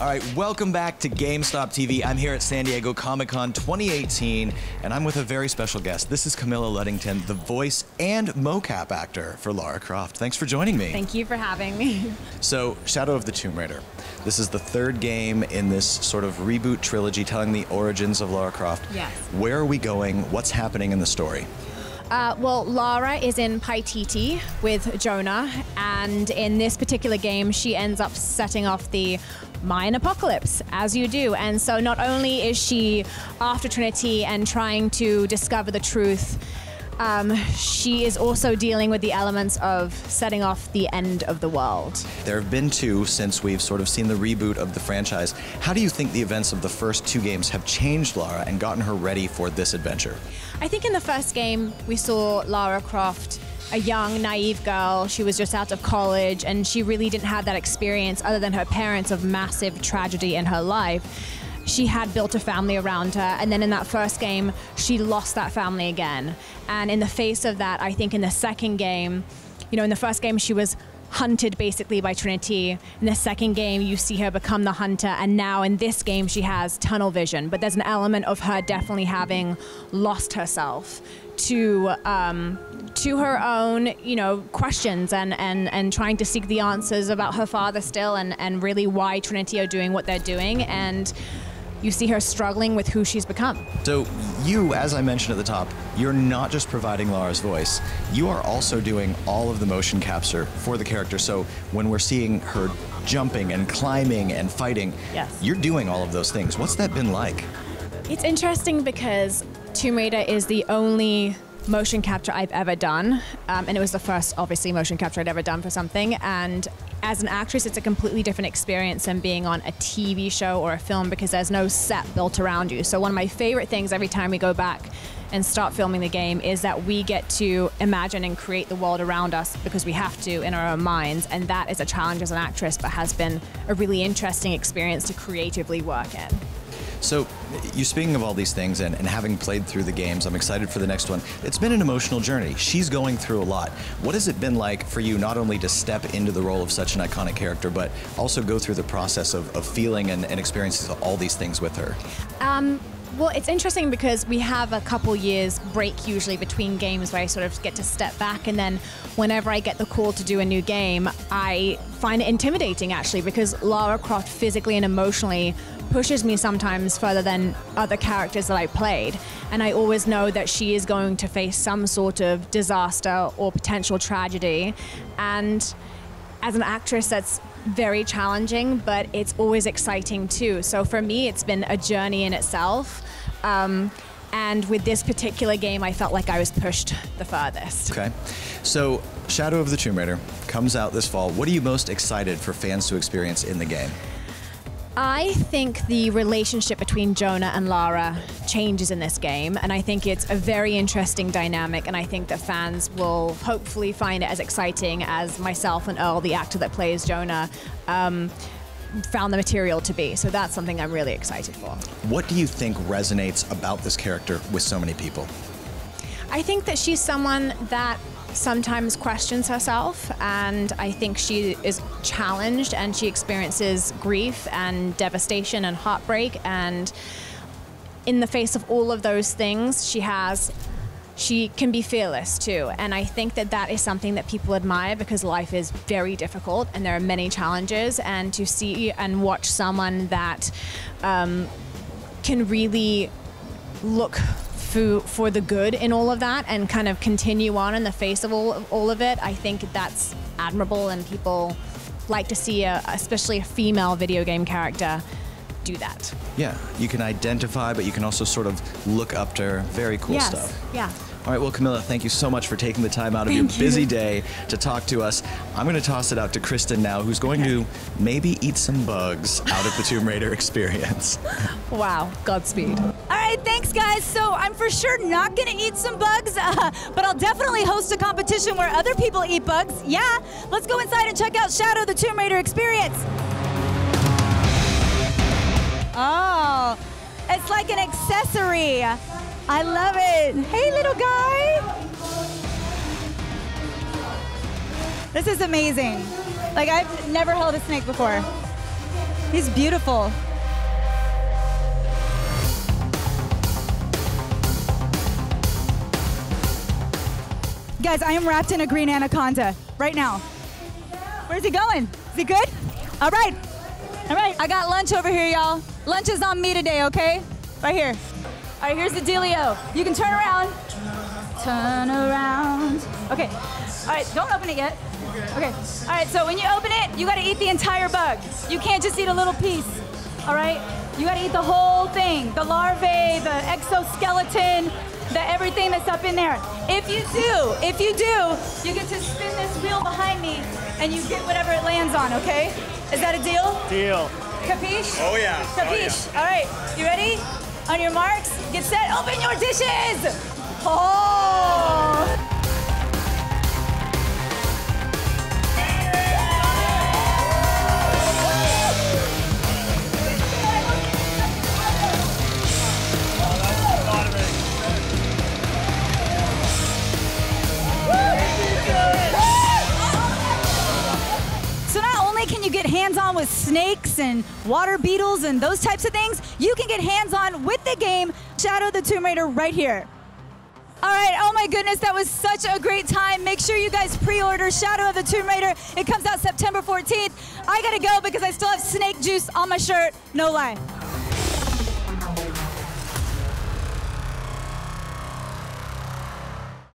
All right, welcome back to GameStop TV. I'm here at San Diego Comic-Con 2018, and I'm with a very special guest. This is Camilla Luddington, the voice and mocap actor for Lara Croft. Thanks for joining me. Thank you for having me. So, Shadow of the Tomb Raider. This is the third game in this sort of reboot trilogy telling the origins of Lara Croft. Yes. Where are we going? What's happening in the story? Well, Lara is in Paititi with Jonah, and in this particular game, she ends up setting off the Mayan apocalypse, as you do. And so not only is she after Trinity and trying to discover the truth, she is also dealing with the elements of setting off the end of the world. There have been two since we've sort of seen the reboot of the franchise. How do you think the events of the first two games have changed Lara and gotten her ready for this adventure? I think in the first game, we saw Lara Croft, a young, naive girl. She was just out of college, and she really didn't have that experience other than her parents of massive tragedy in her life. She had built a family around her, and then in that first game, she lost that family again. And in the face of that, I think in the second game, you know, in the first game, she was hunted basically by Trinity. In the second game, you see her become the hunter, and now in this game, she has tunnel vision. But there's an element of her definitely having lost herself to her own, you know, questions and trying to seek the answers about her father still, and really why Trinity are doing what they're doing. And you see her struggling with who she's become. So you, as I mentioned at the top, you're not just providing Lara's voice, you are also doing all of the motion capture for the character. So when we're seeing her jumping and climbing and fighting, yes, you're doing all of those things. What's that been like? It's interesting because Tomb Raider is the only motion capture I've ever done, and it was the first, obviously, motion capture I'd ever done for something. And as an actress, it's a completely different experience than being on a TV show or a film because there's no set built around you. So one of my favorite things every time we go back and start filming the game is that we get to imagine and create the world around us because we have to in our own minds, and that is a challenge as an actress, but has been a really interesting experience to creatively work in. So, you speaking of all these things and having played through the games, I'm excited for the next one. It's been an emotional journey. She's going through a lot. What has it been like for you not only to step into the role of such an iconic character, but also go through the process of feeling and experiencing all these things with her? Well, it's interesting because we have a couple years break usually between games where I sort of get to step back, and then whenever I get the call to do a new game, I find it intimidating actually, because Lara Croft physically and emotionally pushes me sometimes further than other characters that I played. And I always know that she is going to face some sort of disaster or potential tragedy. And as an actress, that's very challenging, but it's always exciting too. So for me, it's been a journey in itself. And with this particular game, I felt like I was pushed the furthest. Okay. So, Shadow of the Tomb Raider comes out this fall. What are you most excited for fans to experience in the game? I think the relationship between Jonah and Lara changes in this game, and I think it's a very interesting dynamic, and I think that fans will hopefully find it as exciting as myself and Earl, the actor that plays Jonah, found the material to be. So that's something I'm really excited for. What do you think resonates about this character with so many people? I think that she's someone that sometimes questions herself, and I think she is challenged, and she experiences grief and devastation and heartbreak, and in the face of all of those things, she can be fearless too. And I think that that is something that people admire because life is very difficult and there are many challenges, and to see and watch someone that can really look for the good in all of that and kind of continue on in the face of all of it, I think that's admirable, and people like to see especially a female video game character do that. Yeah, you can identify, but you can also sort of look up to her. Very cool stuff. Yeah. All right, well, Camilla, thank you so much for taking the time out of your busy day to talk to us. I'm going to toss it out to Kristin now, who's going to maybe eat some bugs out of the Tomb Raider experience. Wow, Godspeed. All right, thanks, guys. So I'm for sure not going to eat some bugs, but I'll definitely host a competition where other people eat bugs. Yeah, let's go inside and check out Shadow of the Tomb Raider experience. Oh, it's like an accessory. I love it. Hey, little guy. This is amazing. Like, I've never held a snake before. He's beautiful. Guys, I am wrapped in a green anaconda right now. Where's he going? Is he good? All right. All right, I got lunch over here, y'all. Lunch is on me today, okay? Right here. All right, here's the dealio. You can turn around. Turn around. Okay. All right, don't open it yet. Okay. All right, so when you open it, you gotta eat the entire bug. You can't just eat a little piece, all right? You gotta eat the whole thing. The larvae, the exoskeleton, the everything that's up in there. If you do, you get to spin this wheel behind me and you get whatever it lands on, okay? Is that a deal? Deal. Capiche? Oh yeah. Capiche? Oh, yeah. All right, you ready? On your marks, get set, open your dishes! Oh! So not only can you get hands-on with snakes and water beetles and those types of things, you can get hands-on with the game Shadow the Tomb Raider right here. All right, oh my goodness, that was such a great time. Make sure you guys pre-order Shadow of the Tomb Raider. It comes out September 14th. I gotta go because I still have snake juice on my shirt, no lie.